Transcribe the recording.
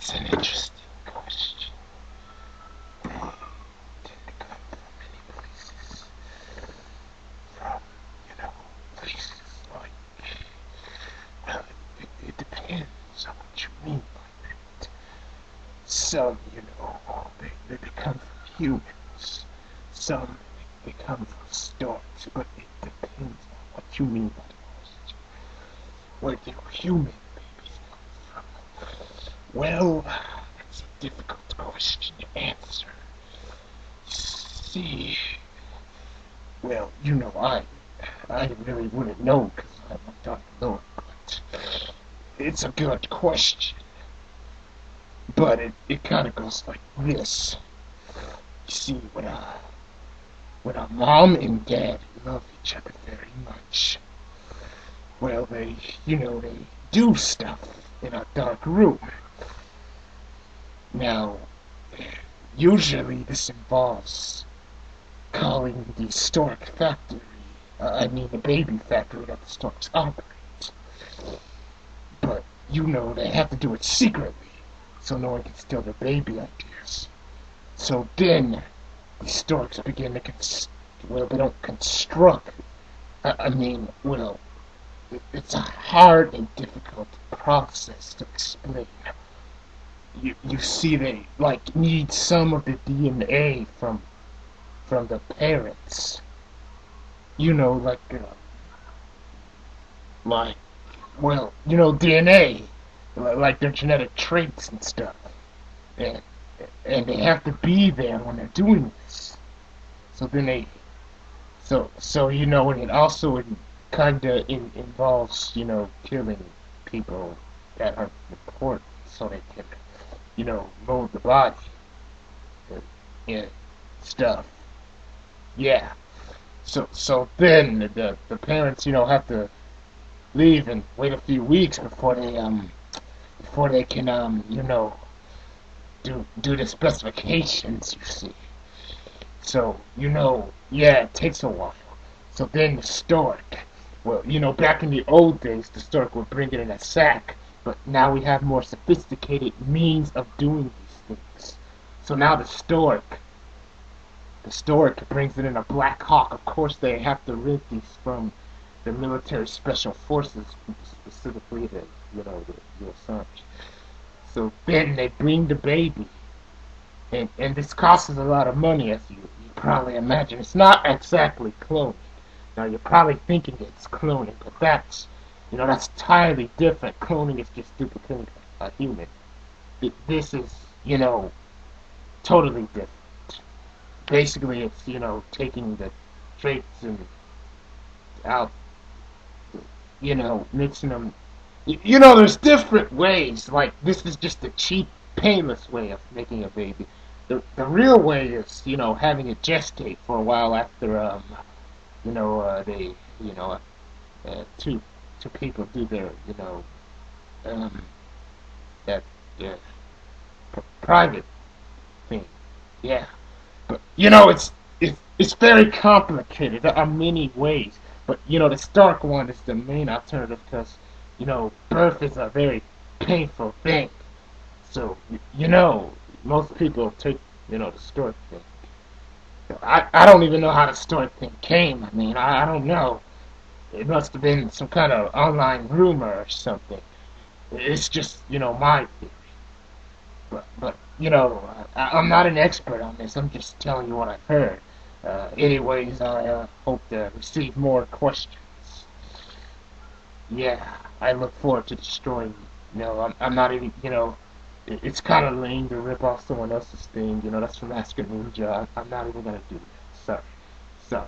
That's an interesting question. They tend to come from many places. From, places like, well, it depends on what you mean by that. Some, they come from humans. Some, they come from storks, but it depends on what you mean by the question. Where do human babies come from? Well, that's a difficult question to answer. See, well, I really wouldn't know because I'm a Dark Lord, but it's a good question. But it kind of goes like this. You see, when a mom and dad love each other very much, well, they do stuff in a dark room. Now, usually this involves calling the stork factory, the baby factory that the storks operate. But, they have to do it secretly, so no one can steal their baby ideas. So then, the storks begin to they don't construct. It's a hard and difficult process to explain. You see, they need some of the DNA from the parents. You know, like DNA, like their genetic traits and stuff, and they have to be there when they're doing this. So then and it also kind of involves killing people that are important, so they can mold the body and stuff. Yeah. So then the parents have to leave and wait a few weeks before they can do the specifications. You see. So yeah, it takes a while. So then the stork, well, back in the old days, the stork would bring it in a sack, but now we have more sophisticated means of doing these things. So now the stork brings it in a Black Hawk. Of course, they have to rent these from the military special forces, specifically the U.S. Army. So then they bring the baby, and this costs a lot of money, as you probably imagine. It's not exactly cloning. Now you're probably thinking it's cloning, but that's entirely different. Cloning is just duplicating a human. This is totally different. Basically, it's taking the traits and out, mixing them. There's different ways. Like this is just a cheap, painless way of making a baby. The real way is having it gestate for a while after they two people do their um that private thing. Yeah. But it's very complicated. There are many ways, but the Stark one is the main alternative because birth is a very painful thing. So most people take the Stark thing. I don't even know how the Stark thing came. I don't know. It must have been some kind of online rumor or something. It's just my theory. But I'm not an expert on this. I'm just telling you what I've heard. Anyways, I hope to receive more questions. Yeah, I look forward to destroying. I'm not even. It's kind of lame to rip off someone else's thing. That's from Master Ninja. I'm not even gonna do that. Sorry. Sorry.